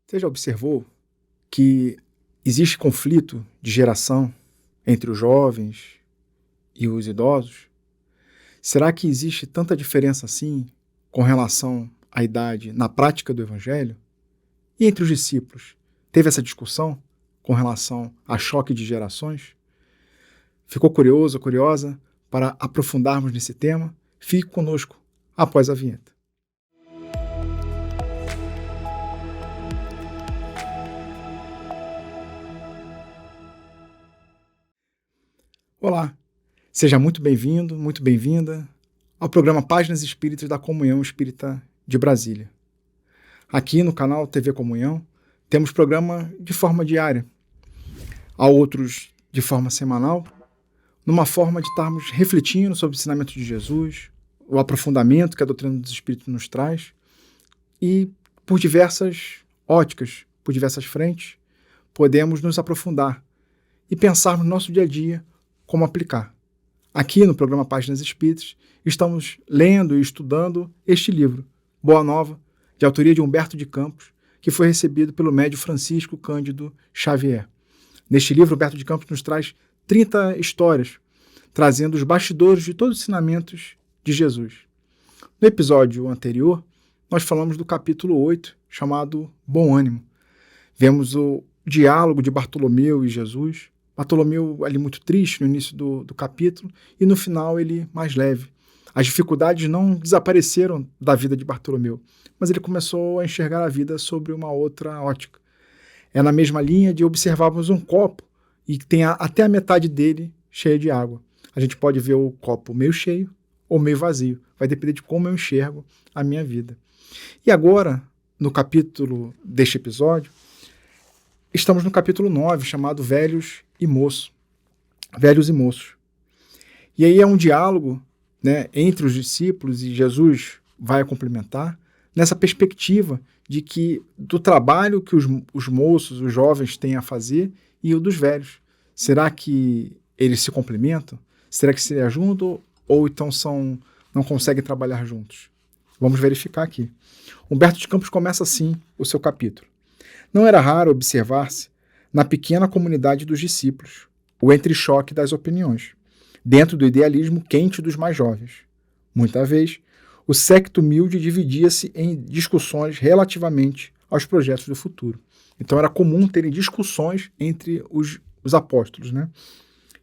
Você já observou que existe conflito de geração entre os jovens e os idosos? Será que existe tanta diferença assim com relação à idade na prática do Evangelho? E entre os discípulos? Teve essa discussão com relação a choque de gerações? Ficou curioso ou curiosa para aprofundarmos nesse tema? Fique conosco após a vinheta. Olá, seja muito bem-vindo, muito bem-vinda ao programa Páginas Espíritas da Comunhão Espírita de Brasília. Aqui no canal TV Comunhão temos programa de forma diária, há outros de forma semanal, numa forma de estarmos refletindo sobre o ensinamento de Jesus, o aprofundamento que a doutrina dos Espíritos nos traz e por diversas óticas, por diversas frentes, podemos nos aprofundar e pensarmos no nosso dia a dia como aplicar. Aqui no programa Páginas Espíritas, estamos lendo e estudando este livro, Boa Nova, de autoria de Humberto de Campos, que foi recebido pelo médium Francisco Cândido Xavier. Neste livro, Humberto de Campos nos traz 30 histórias, trazendo os bastidores de todos os ensinamentos de Jesus. No episódio anterior, nós falamos do capítulo 8, chamado Bom Ânimo. Vemos o diálogo de Bartolomeu e Jesus, Bartolomeu ali muito triste no início do capítulo e no final ele mais leve. As dificuldades não desapareceram da vida de Bartolomeu, mas ele começou a enxergar a vida sobre uma outra ótica. É na mesma linha de observarmos um copo e que tem até a metade dele cheia de água. A gente pode ver o copo meio cheio ou meio vazio. Vai depender de como eu enxergo a minha vida. E agora, no capítulo deste episódio, estamos no capítulo 9, chamado Velhos e Moços. Velhos e Moços. E aí é um diálogo, né, entre os discípulos e Jesus vai a complementar, nessa perspectiva de que do trabalho que os moços, os jovens têm a fazer e o dos velhos. Será que eles se complementam? Será que se ajudam ou então não conseguem trabalhar juntos? Vamos verificar aqui. Humberto de Campos começa assim o seu capítulo. Não era raro observar-se, na pequena comunidade dos discípulos, o entrechoque das opiniões, dentro do idealismo quente dos mais jovens. Muita vez, o séquito humilde dividia-se em discussões relativamente aos projetos do futuro. Então era comum terem discussões entre os apóstolos, né?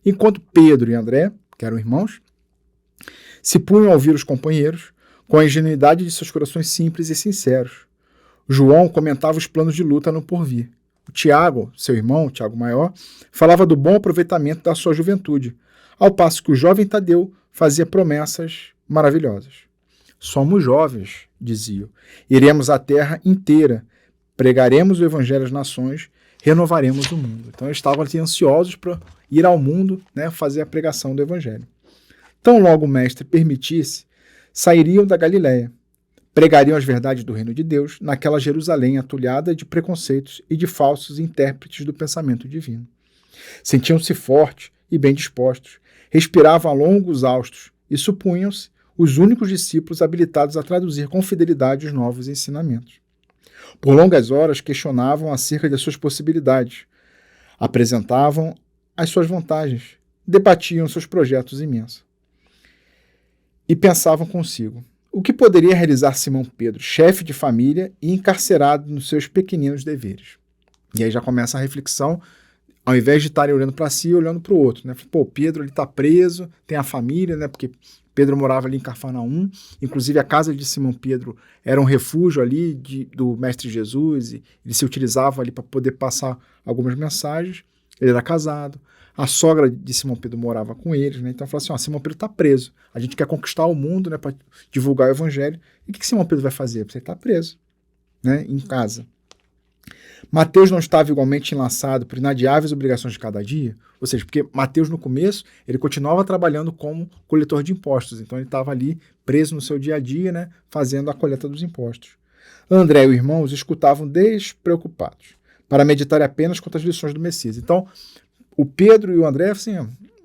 Enquanto Pedro e André, que eram irmãos, se punham a ouvir os companheiros com a ingenuidade de seus corações simples e sinceros. João comentava os planos de luta no porvir. O Tiago, seu irmão, Tiago Maior, falava do bom aproveitamento da sua juventude, ao passo que o jovem Tadeu fazia promessas maravilhosas. Somos jovens, diziam, iremos à terra inteira, pregaremos o evangelho às nações, renovaremos o mundo. Então eles estavam ali ansiosos para ir ao mundo, né, fazer a pregação do evangelho. Tão logo o mestre permitisse, sairiam da Galiléia, pregariam as verdades do reino de Deus naquela Jerusalém atulhada de preconceitos e de falsos intérpretes do pensamento divino. Sentiam-se fortes e bem dispostos, respiravam a longos haustos e supunham-se os únicos discípulos habilitados a traduzir com fidelidade os novos ensinamentos. Por longas horas questionavam acerca das suas possibilidades, apresentavam as suas vantagens, debatiam seus projetos imensos. E pensavam consigo: o que poderia realizar Simão Pedro, chefe de família e encarcerado nos seus pequeninos deveres? E aí já começa a reflexão, ao invés de estarem olhando para si, olhando para o outro, né? Pô, Pedro está preso, tem a família, né? Porque Pedro morava ali em Cafarnaum, inclusive a casa de Simão Pedro era um refúgio ali do Mestre Jesus, e ele se utilizava ali para poder passar algumas mensagens. Ele era casado, a sogra de Simão Pedro morava com eles, né? Então falou assim: Simão Pedro está preso, a gente quer conquistar o mundo, né, para divulgar o evangelho. E o que Simão Pedro vai fazer? Você está preso, né, em casa. Mateus não estava igualmente enlaçado por inadiáveis obrigações de cada dia? Ou seja, porque Mateus no começo, ele continuava trabalhando como coletor de impostos, então ele estava ali preso no seu dia a dia, né, fazendo a coleta dos impostos. André e o irmão os escutavam despreocupados, para meditar apenas quanto às lições do Messias. Então, o Pedro e o André, assim,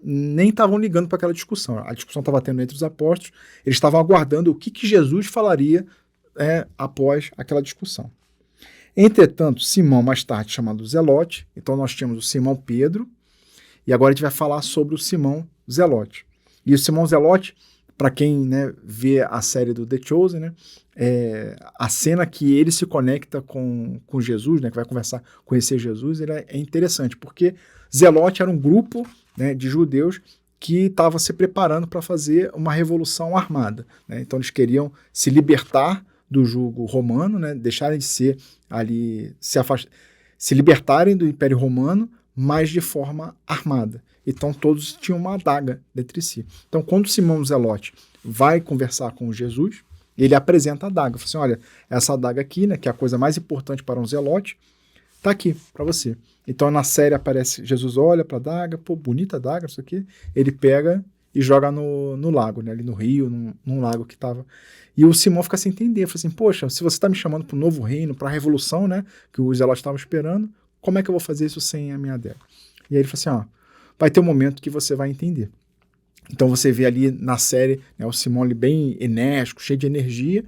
nem estavam ligando para aquela discussão. A discussão estava tendo entre os apóstolos, eles estavam aguardando o que Jesus falaria após aquela discussão. Entretanto, Simão, mais tarde chamado Zelote, então nós tínhamos o Simão Pedro, e agora a gente vai falar sobre o Simão Zelote. E o Simão Zelote, para quem, né, vê a série do The Chosen, né, a cena que ele se conecta com Jesus, né, que vai conhecer Jesus, ele é interessante, porque Zelote era um grupo, né, de judeus que estava se preparando para fazer uma revolução armada, né? Então eles queriam se libertar do jugo romano, né, deixarem de ser ali, se libertarem do Império Romano, mas de forma armada. Então todos tinham uma adaga entre si. Então quando Simão Zelote vai conversar com Jesus, ele apresenta a adaga. Fala assim, olha, essa adaga aqui, né, que é a coisa mais importante para um zelote, tá aqui para você. Então na série aparece, Jesus olha para a adaga, pô, bonita adaga, isso aqui. Ele pega e joga no lago, né, ali no rio, num lago que estava. E o Simão fica sem entender, fala assim, poxa, se você está me chamando para o novo reino, para a revolução, né, que os zelotes estavam esperando, como é que eu vou fazer isso sem a minha adaga? E aí ele fala assim, vai ter um momento que você vai entender. Então você vê ali na série, né, o Simão ali bem enérgico, cheio de energia,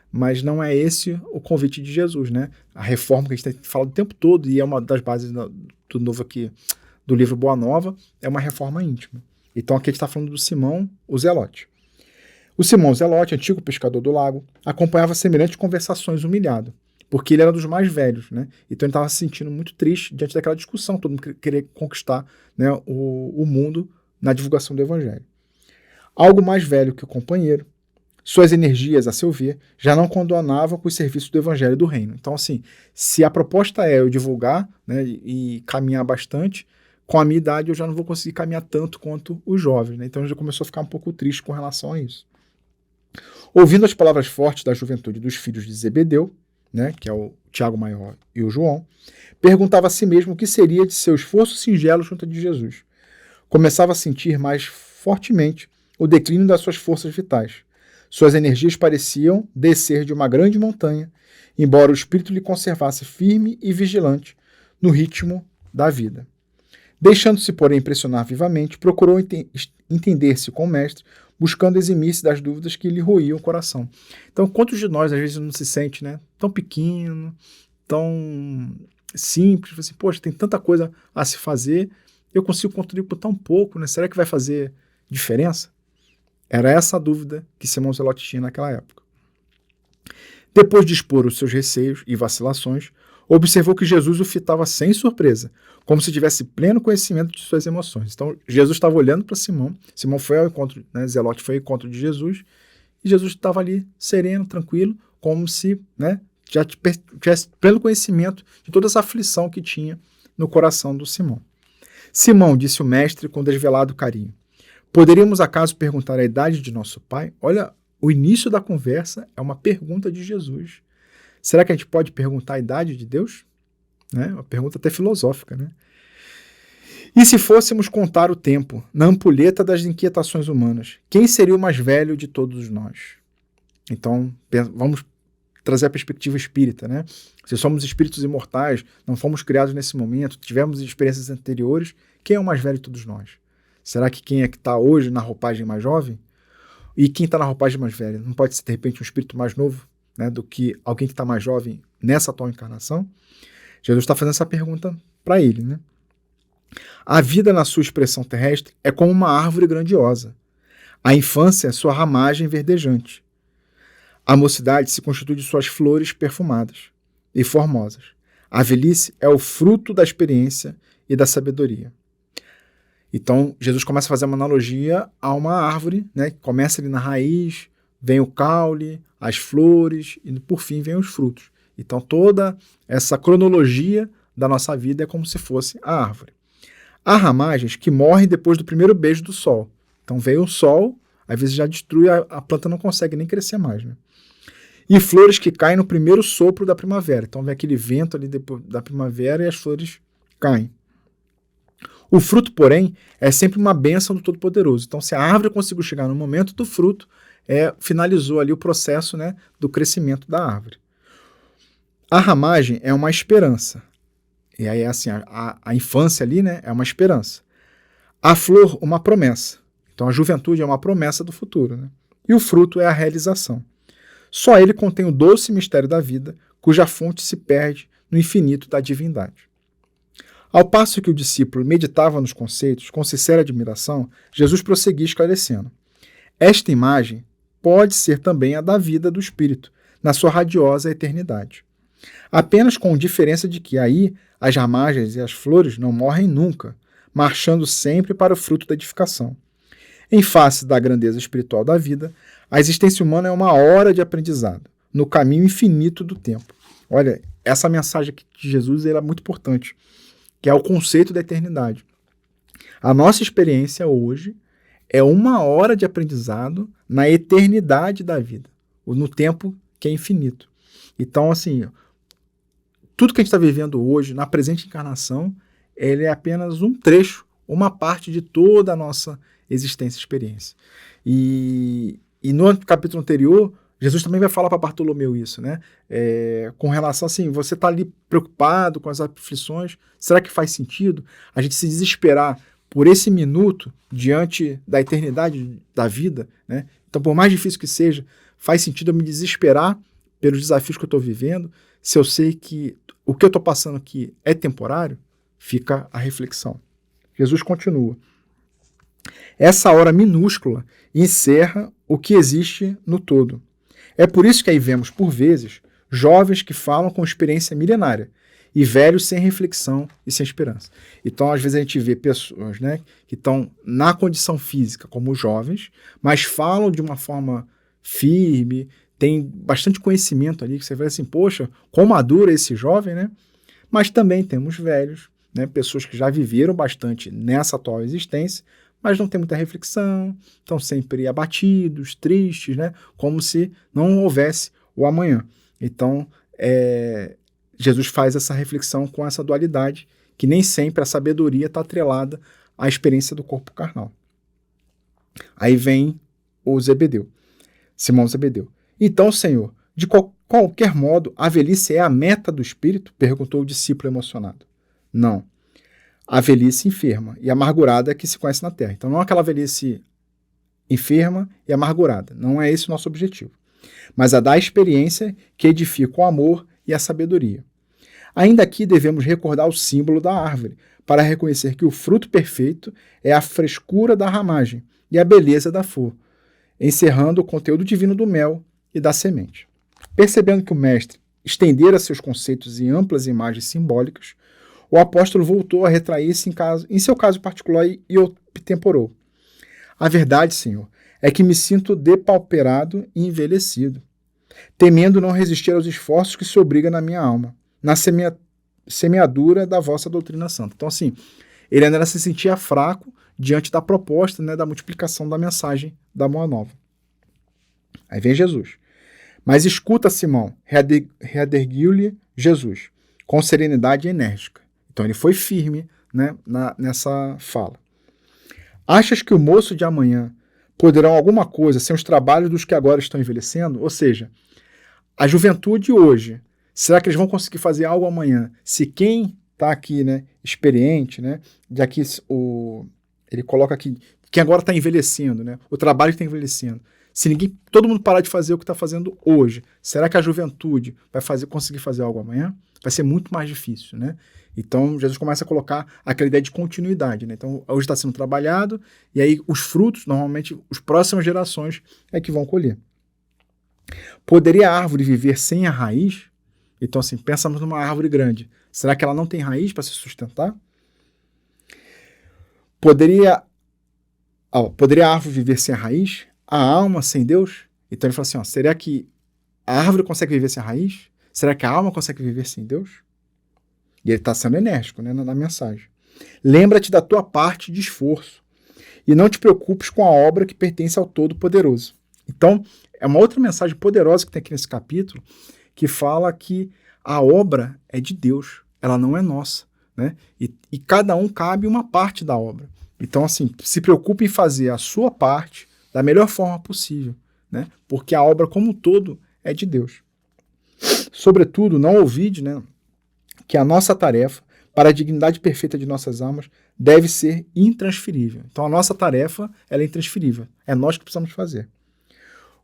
mas não é esse o convite de Jesus, né? A reforma que a gente tem falado o tempo todo, e é uma das bases do novo aqui, do livro Boa Nova, é uma reforma íntima. Então aqui a gente está falando do Simão, o Zelote. O Simão Zelote, antigo pescador do lago, acompanhava semelhantes conversações humilhado, porque ele era dos mais velhos, né? Então ele estava se sentindo muito triste diante daquela discussão, todo mundo querer conquistar, né, o mundo na divulgação do evangelho. Algo mais velho que o companheiro, suas energias, a seu ver, já não condonavam com os serviços do evangelho do reino. Então, assim, se a proposta é eu divulgar, né, e caminhar bastante, com a minha idade eu já não vou conseguir caminhar tanto quanto os jovens, né? Então ele já começou a ficar um pouco triste com relação a isso. Ouvindo as palavras fortes da juventude dos filhos de Zebedeu, né, que é o Tiago Maior e o João, perguntava a si mesmo o que seria de seu esforço singelo junto de Jesus. Começava a sentir mais fortemente o declínio das suas forças vitais. Suas energias pareciam descer de uma grande montanha, embora o espírito lhe conservasse firme e vigilante no ritmo da vida. Deixando-se, porém, impressionar vivamente, procurou entender-se com o mestre, buscando eximir-se das dúvidas que lhe roíam o coração. Então, quantos de nós, às vezes, não se sente, né, tão pequeno, tão simples, assim, poxa, tem tanta coisa a se fazer, eu consigo contribuir por tão pouco, né? Será que vai fazer diferença? Era essa a dúvida que Simão Zelote tinha naquela época. Depois de expor os seus receios e vacilações, observou que Jesus o fitava sem surpresa, como se tivesse pleno conhecimento de suas emoções. Então, Jesus estava olhando para Simão, Simão foi ao encontro, né, Zelote foi ao encontro de Jesus, e Jesus estava ali sereno, tranquilo, como se, né, já tivesse pleno conhecimento de toda essa aflição que tinha no coração do Simão. Simão, disse o mestre com desvelado carinho, poderíamos acaso perguntar a idade de nosso pai? Olha, o início da conversa é uma pergunta de Jesus. Será que a gente pode perguntar a idade de Deus? Né? Uma pergunta até filosófica, né? E se fôssemos contar o tempo, na ampulheta das inquietações humanas, quem seria o mais velho de todos nós? Então, vamos trazer a perspectiva espírita, né? Se somos espíritos imortais, não fomos criados nesse momento, tivemos experiências anteriores, quem é o mais velho de todos nós? Será que quem é que está hoje na roupagem mais jovem? E quem está na roupagem mais velha? Não pode ser, de repente, um espírito mais novo, né, do que alguém que está mais jovem nessa atual encarnação? Jesus está fazendo essa pergunta para ele, né? A vida, na sua expressão terrestre, é como uma árvore grandiosa. A infância é sua ramagem verdejante. A mocidade se constitui de suas flores perfumadas e formosas. A velhice é o fruto da experiência e da sabedoria. Então, Jesus começa a fazer uma analogia a uma árvore, né, que começa ali na raiz, vem o caule, as flores e, por fim, vem os frutos. Então, toda essa cronologia da nossa vida é como se fosse a árvore. Há ramagens que morrem depois do primeiro beijo do sol. Então, veio o sol, às vezes já destrui, a planta não consegue nem crescer mais, né? E flores que caem no primeiro sopro da primavera. Então, vem aquele vento ali depois da primavera e as flores caem. O fruto, porém, é sempre uma bênção do Todo-Poderoso. Então, se a árvore conseguiu chegar no momento do fruto, finalizou ali o processo, né, do crescimento da árvore. A ramagem é uma esperança. E aí, assim, a infância ali, né, é uma esperança. A flor, uma promessa. Então, a juventude é uma promessa do futuro, né? E o fruto é a realização. Só ele contém o doce mistério da vida, cuja fonte se perde no infinito da divindade. Ao passo que o discípulo meditava nos conceitos com sincera admiração, Jesus prosseguia esclarecendo. Esta imagem pode ser também a da vida do espírito, na sua radiosa eternidade. Apenas com diferença de que aí as ramagens e as flores não morrem nunca, marchando sempre para o fruto da edificação. Em face da grandeza espiritual da vida, a existência humana é uma hora de aprendizado, no caminho infinito do tempo. Olha, essa mensagem aqui de Jesus é muito importante, que é o conceito da eternidade. A nossa experiência hoje é uma hora de aprendizado na eternidade da vida, no tempo que é infinito. Então, assim, tudo que a gente está vivendo hoje, na presente encarnação, ele é apenas um trecho, uma parte de toda a nossa existência e experiência. E no capítulo anterior, Jesus também vai falar para Bartolomeu isso, né? Com relação assim, você está ali preocupado com as aflições, será que faz sentido a gente se desesperar por esse minuto diante da eternidade da vida, né? Então, por mais difícil que seja, faz sentido eu me desesperar pelos desafios que eu estou vivendo, se eu sei que o que eu estou passando aqui é temporário? Fica a reflexão. Jesus continua. Essa hora minúscula encerra o que existe no todo. É por isso que aí vemos, por vezes, jovens que falam com experiência milenária e velhos sem reflexão e sem esperança. Então, às vezes, a gente vê pessoas, né, que estão na condição física como jovens, mas falam de uma forma firme, tem bastante conhecimento ali, que você vê assim, poxa, quão maduro é esse jovem, né? Mas também temos velhos, né, pessoas que já viveram bastante nessa atual existência, mas não tem muita reflexão, estão sempre abatidos, tristes, né? Como se não houvesse o amanhã. Então, Jesus faz essa reflexão com essa dualidade, que nem sempre a sabedoria está atrelada à experiência do corpo carnal. Aí vem o Zebedeu, Simão Zebedeu. Então, Senhor, de qualquer modo, a velhice é a meta do espírito? Perguntou o discípulo emocionado. Não. A velhice enferma e amargurada que se conhece na Terra. Então não é aquela velhice enferma e amargurada. Não é esse o nosso objetivo. Mas a da experiência que edifica o amor e a sabedoria. Ainda aqui devemos recordar o símbolo da árvore, para reconhecer que o fruto perfeito é a frescura da ramagem e a beleza da flor, encerrando o conteúdo divino do mel e da semente. Percebendo que o mestre estendera seus conceitos em amplas imagens simbólicas, o apóstolo voltou a retrair-se em seu caso particular e obtemporou. A verdade, Senhor, é que me sinto depauperado e envelhecido, temendo não resistir aos esforços que se obriga na minha alma, na semeadura da vossa doutrina santa. Então, assim, ele ainda se sentia fraco diante da proposta, né, da multiplicação da mensagem da Boa Nova. Aí vem Jesus. Mas escuta, Simão, readerguiu-lhe Jesus, com serenidade enérgica. Então ele foi firme, né, nessa fala. Achas que o moço de amanhã poderão alguma coisa sem os trabalhos dos que agora estão envelhecendo? Ou seja, a juventude hoje, será que eles vão conseguir fazer algo amanhã? Se quem está aqui, né, experiente, né, já que ele coloca aqui, quem agora está envelhecendo, né, o trabalho que está envelhecendo. Se todo mundo parar de fazer o que está fazendo hoje, será que a juventude vai conseguir fazer algo amanhã? Vai ser muito mais difícil, né? Então, Jesus começa a colocar aquela ideia de continuidade, né? Então, hoje está sendo trabalhado, e aí os frutos, normalmente, as próximas gerações é que vão colher. Poderia a árvore viver sem a raiz? Então, assim, pensamos numa árvore grande. Será que ela não tem raiz para se sustentar? Poderia a árvore viver sem a raiz? A alma sem Deus? Então ele fala assim, será que a árvore consegue viver sem a raiz? Será que a alma consegue viver sem Deus? E ele está sendo enérgico, né, na mensagem. Lembra-te da tua parte de esforço e não te preocupes com a obra que pertence ao Todo-Poderoso. Então, é uma outra mensagem poderosa que tem aqui nesse capítulo, que fala que a obra é de Deus, ela não é nossa, né? E cada um cabe uma parte da obra. Então, assim, se preocupe em fazer a sua parte da melhor forma possível, né? Porque a obra como um todo é de Deus. Sobretudo, não ouvide, né, que a nossa tarefa para a dignidade perfeita de nossas almas deve ser intransferível. Então a nossa tarefa ela é intransferível, é nós que precisamos fazer.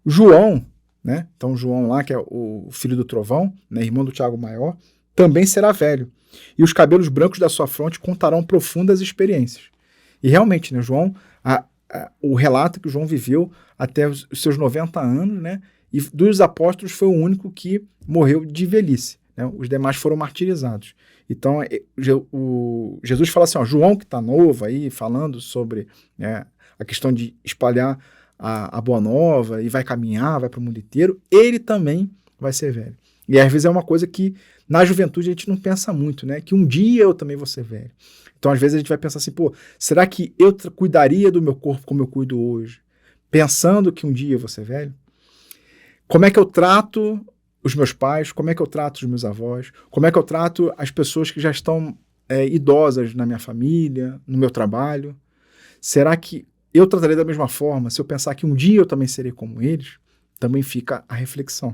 João, né, então João lá, que é o filho do trovão, né, irmão do Tiago Maior, também será velho, e os cabelos brancos da sua fronte contarão profundas experiências. E realmente, né, João, o relato que o João viveu até os seus 90 anos, né, e dos apóstolos foi o único que morreu de velhice, né, os demais foram martirizados. Então, Jesus fala assim, ó, João que está novo aí, falando sobre a questão de espalhar a boa nova e vai caminhar, vai para o mundo inteiro, ele também vai ser velho. E às vezes é uma coisa que na juventude a gente não pensa muito, né? Que um dia eu também vou ser velho. Então às vezes a gente vai pensar assim, pô, será que eu cuidaria do meu corpo como eu cuido hoje? Pensando que um dia eu vou ser velho? Como é que eu trato os meus pais? Como é que eu trato os meus avós? Como é que eu trato as pessoas que já estão idosas na minha família, no meu trabalho? Será que eu tratarei da mesma forma se eu pensar que um dia eu também serei como eles? Também fica a reflexão.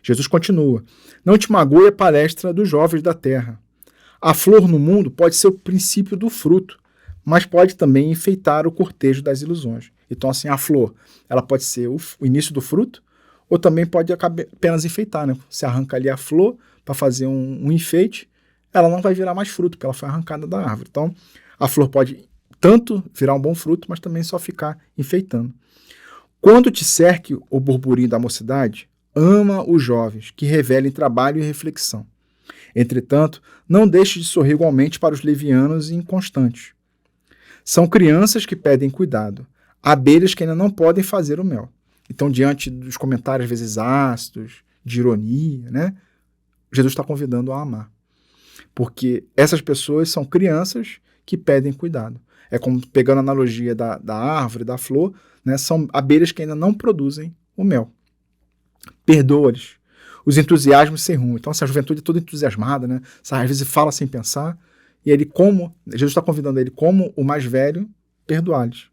Jesus continua, não te magoe a palestra dos jovens da terra. A flor no mundo pode ser o princípio do fruto, mas pode também enfeitar o cortejo das ilusões. Então, assim, a flor, ela pode ser o início do fruto, ou também pode apenas enfeitar, né? Você arranca ali a flor para fazer um enfeite, ela não vai virar mais fruto, porque ela foi arrancada da árvore. Então, a flor pode tanto virar um bom fruto, mas também só ficar enfeitando. Quando te cerque o burburinho da mocidade, ama os jovens, que revelem trabalho e reflexão. Entretanto, não deixe de sorrir igualmente para os levianos e inconstantes. São crianças que pedem cuidado, abelhas que ainda não podem fazer o mel. Então, diante dos comentários, às vezes ácidos, de ironia, né, Jesus está convidando a amar. Porque essas pessoas são crianças que pedem cuidado. É como, pegando a analogia da árvore, da flor, né, são abelhas que ainda não produzem o mel. Perdoa-lhes. Os entusiasmos sem rumo. Então, essa juventude é toda entusiasmada, né? Às vezes fala sem pensar. E ele, Jesus está convidando ele, como o mais velho, perdoar-lhes.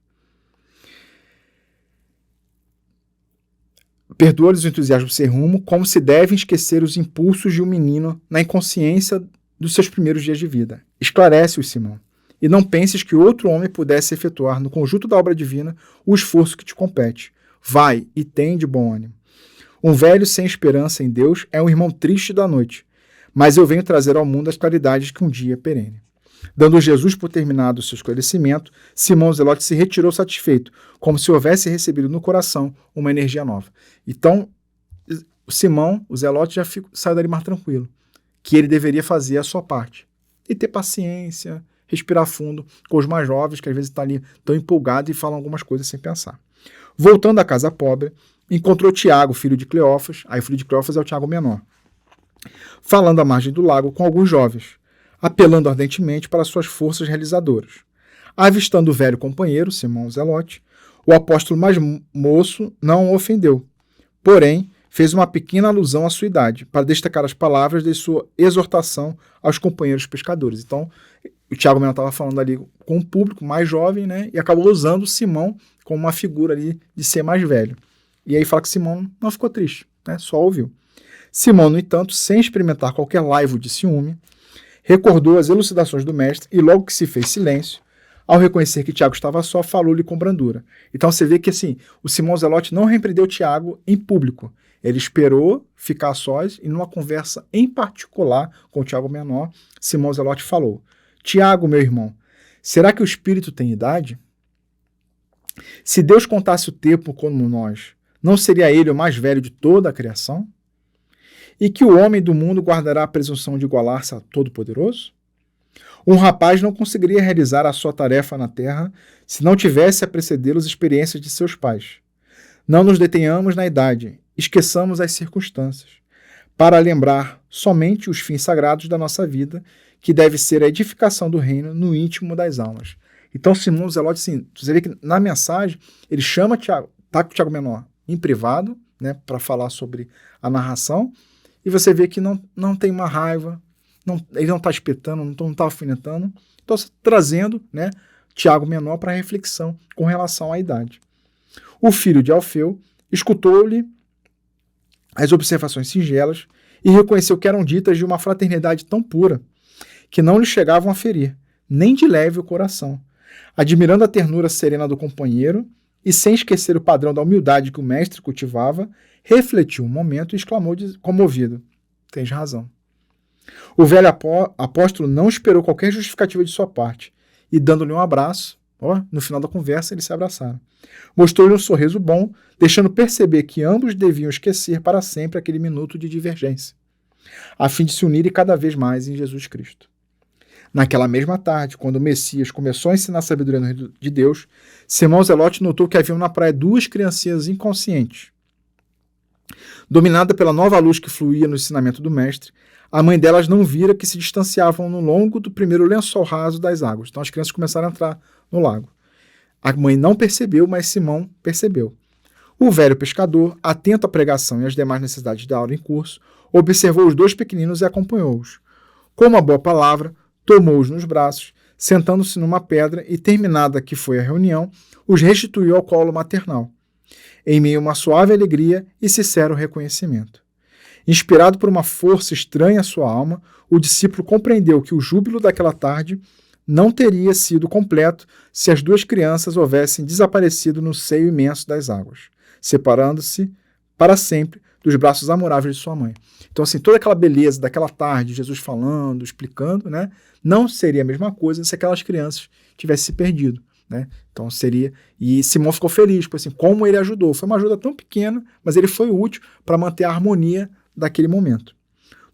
Perdoa-lhes os entusiasmos sem rumo, como se devem esquecer os impulsos de um menino na inconsciência dos seus primeiros dias de vida. Esclarece-os, Simão. E não penses que outro homem pudesse efetuar no conjunto da obra divina o esforço que te compete. Vai e tem de bom ânimo. Um velho sem esperança em Deus é um irmão triste da noite, mas eu venho trazer ao mundo as claridades que um dia é perene. Dando Jesus por terminado o seu esclarecimento, Simão Zelote se retirou satisfeito, como se houvesse recebido no coração uma energia nova. Então, Simão, o Zelote, já saiu dali mais tranquilo, que ele deveria fazer a sua parte. E ter paciência, respirar fundo com os mais jovens, que às vezes estão ali tão empolgados e falam algumas coisas sem pensar. Voltando à casa pobre, encontrou Tiago, filho de Cleófas, aí o filho de Cleófas é o Tiago menor, falando à margem do lago com alguns jovens, apelando ardentemente para suas forças realizadoras. Avistando o velho companheiro, Simão Zelote, o apóstolo mais moço não o ofendeu, porém fez uma pequena alusão à sua idade, para destacar as palavras de sua exortação aos companheiros pescadores. Então, o Tiago menor estava falando ali com um público mais jovem, né, e acabou usando Simão como uma figura ali de ser mais velho. E aí fala que Simão não ficou triste, né? Só ouviu. Simão, no entanto, sem experimentar qualquer laivo de ciúme, recordou as elucidações do mestre e logo que se fez silêncio, ao reconhecer que Tiago estava só, falou-lhe com brandura. Então você vê que assim, o Simão Zelote não repreendeu Tiago em público. Ele esperou ficar a sós e numa conversa em particular com o Tiago menor, Simão Zelote falou: Tiago, meu irmão, será que o espírito tem idade? Se Deus contasse o tempo como nós, não seria ele o mais velho de toda a criação? E que o homem do mundo guardará a presunção de igualar-se a Todo-Poderoso? Um rapaz não conseguiria realizar a sua tarefa na terra se não tivesse a precedê-lo as experiências de seus pais. Não nos detenhamos na idade, esqueçamos as circunstâncias, para lembrar somente os fins sagrados da nossa vida, que deve ser a edificação do reino no íntimo das almas. Então, Simão Zelote, assim, você vê que na mensagem ele chama Tiago, tá com o Tiago menor em privado, né, para falar sobre a narração, e você vê que não tem uma raiva, ele não está espetando, não está alfinetando, então trazendo, né, Tiago menor para reflexão com relação à idade. O filho de Alfeu escutou-lhe as observações singelas e reconheceu que eram ditas de uma fraternidade tão pura que não lhe chegavam a ferir, nem de leve o coração. Admirando a ternura serena do companheiro e sem esquecer o padrão da humildade que o mestre cultivava, refletiu um momento e exclamou comovido: Tens razão. O velho apóstolo não esperou qualquer justificativa de sua parte e, dando-lhe um abraço, no final da conversa eles se abraçaram. Mostrou-lhe um sorriso bom, deixando perceber que ambos deviam esquecer para sempre aquele minuto de divergência, a fim de se unirem cada vez mais em Jesus Cristo. Naquela mesma tarde, quando o Messias começou a ensinar a sabedoria no reino de Deus, Simão Zelote notou que haviam na praia duas criancinhas inconscientes. Dominada pela nova luz que fluía no ensinamento do mestre, a mãe delas não vira que se distanciavam no longo do primeiro lençol raso das águas. Então as crianças começaram a entrar no lago. A mãe não percebeu, mas Simão percebeu. O velho pescador, atento à pregação e às demais necessidades da aula em curso, observou os dois pequeninos e acompanhou-os. Com uma boa palavra, tomou-os nos braços, sentando-se numa pedra e, terminada que foi a reunião, os restituiu ao colo maternal, em meio a uma suave alegria e sincero reconhecimento. Inspirado por uma força estranha à sua alma, o discípulo compreendeu que o júbilo daquela tarde não teria sido completo se as duas crianças houvessem desaparecido no seio imenso das águas, separando-se para sempre dos braços amoráveis de sua mãe. Então, assim, toda aquela beleza daquela tarde, Jesus falando, explicando, né, não seria a mesma coisa se aquelas crianças tivessem se perdido, né? Então seria... E Simão ficou feliz, porque, assim, como ele ajudou. Foi uma ajuda tão pequena, mas ele foi útil para manter a harmonia daquele momento.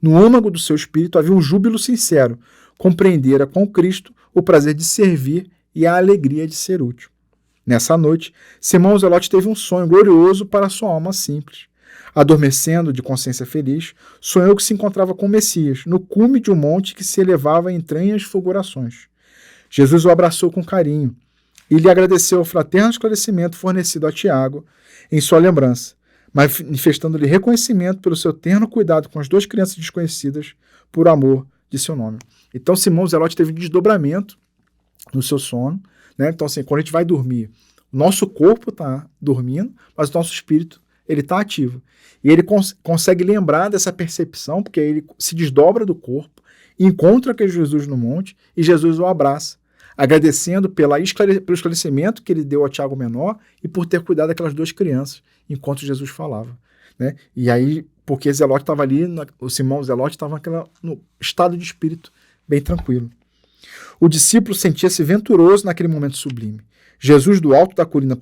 No âmago do seu espírito havia um júbilo sincero, compreendera com Cristo o prazer de servir e a alegria de ser útil. Nessa noite, Simão Zelote teve um sonho glorioso para sua alma simples. Adormecendo de consciência feliz, sonhou que se encontrava com o Messias, no cume de um monte que se elevava em estranhas fulgurações. Jesus o abraçou com carinho e lhe agradeceu o fraterno esclarecimento fornecido a Tiago em sua lembrança, manifestando-lhe reconhecimento pelo seu terno cuidado com as duas crianças desconhecidas por amor de seu nome. Então, Simão Zelote teve um desdobramento no seu sono, né? Então, assim, quando a gente vai dormir, o nosso corpo está dormindo, mas o nosso espírito ele está ativo. E ele consegue lembrar dessa percepção, porque ele se desdobra do corpo, encontra aquele Jesus no monte e Jesus o abraça, agradecendo pelo esclarecimento que ele deu a Tiago Menor e por ter cuidado daquelas duas crianças enquanto Jesus falava, né? E aí, porque Zelote estava ali, o Simão Zelote estava no estado de espírito bem tranquilo. O discípulo sentia-se venturoso naquele momento sublime. Jesus, do alto da colina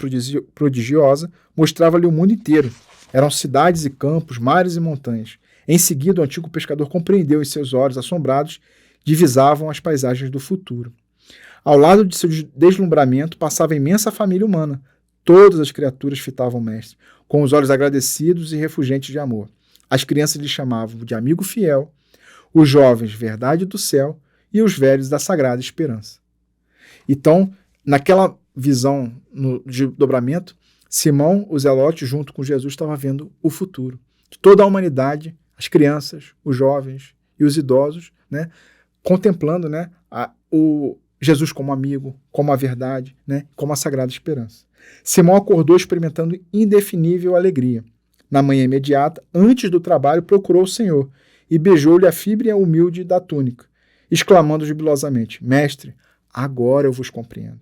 prodigiosa, mostrava-lhe o mundo inteiro. Eram cidades e campos, mares e montanhas. Em seguida, o antigo pescador compreendeu e seus olhos, assombrados, divisavam as paisagens do futuro. Ao lado de seu deslumbramento passava a imensa família humana. Todas as criaturas fitavam o mestre, com os olhos agradecidos e refulgentes de amor. As crianças lhe chamavam de amigo fiel, os jovens, verdade do céu, e os velhos, da sagrada esperança. Então, naquela visão de dobramento, Simão, o Zelote, junto com Jesus, estava vendo o futuro de toda a humanidade, as crianças, os jovens e os idosos, né, contemplando, né, o Jesus como amigo, como a verdade, né, como a sagrada esperança. Simão acordou experimentando indefinível alegria. Na manhã imediata, antes do trabalho, procurou o Senhor e beijou-lhe a fímbria humilde da túnica, exclamando jubilosamente: Mestre, agora eu vos compreendo.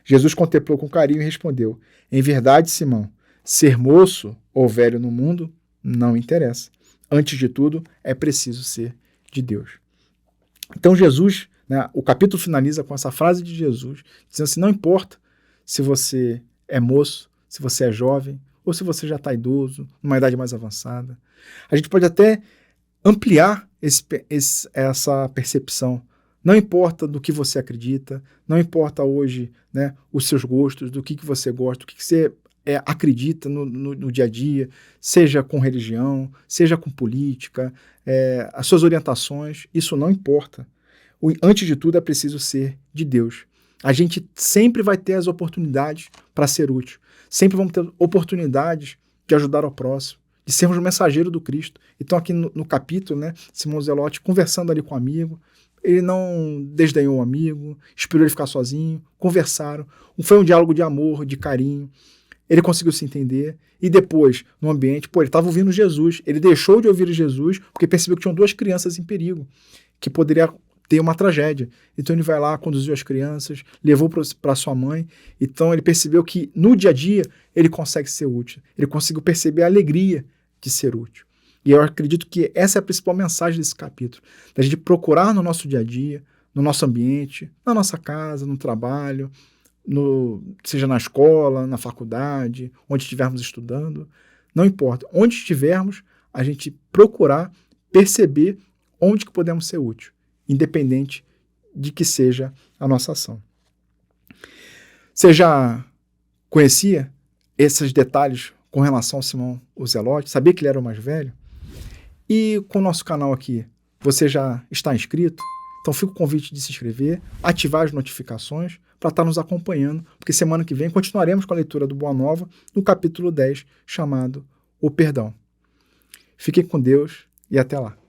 Jesus contemplou com carinho e respondeu: Em verdade, Simão, ser moço ou velho no mundo não interessa. Antes de tudo, é preciso ser de Deus. Então Jesus, né, o capítulo finaliza com essa frase de Jesus, dizendo assim: não importa se você é moço, se você é jovem, ou se você já está idoso, numa idade mais avançada. A gente pode até ampliar essa percepção. Não importa do que você acredita, não importa hoje, né, os seus gostos, do que você gosta, do que você acredita no dia a dia, seja com religião, seja com política, as suas orientações, isso não importa. Antes de tudo é preciso ser de Deus. A gente sempre vai ter as oportunidades para ser útil. Sempre vamos ter oportunidades de ajudar ao próximo, de sermos o mensageiro do Cristo. Então aqui no capítulo, né, Simão Zelote conversando ali com o amigo, ele não desdenhou o amigo, esperou ele ficar sozinho, conversaram. Foi um diálogo de amor, de carinho. Ele conseguiu se entender. E depois, no ambiente, ele estava ouvindo Jesus. Ele deixou de ouvir Jesus porque percebeu que tinham duas crianças em perigo, que poderia ter uma tragédia. Então ele vai lá, conduziu as crianças, levou para sua mãe. Então ele percebeu que no dia a dia ele consegue ser útil. Ele conseguiu perceber a alegria de ser útil. E eu acredito que essa é a principal mensagem desse capítulo, da gente procurar no nosso dia a dia, no nosso ambiente, na nossa casa, no trabalho, seja na escola, na faculdade, onde estivermos estudando, não importa. Onde estivermos, a gente procurar perceber onde que podemos ser úteis, independente de que seja a nossa ação. Você já conhecia esses detalhes com relação ao Simão o Zelote? Sabia que ele era o mais velho? E com o nosso canal aqui, você já está inscrito? Então fica o convite de se inscrever, ativar as notificações para estar nos acompanhando, porque semana que vem continuaremos com a leitura do Boa Nova no capítulo 10, chamado O Perdão. Fiquem com Deus e até lá.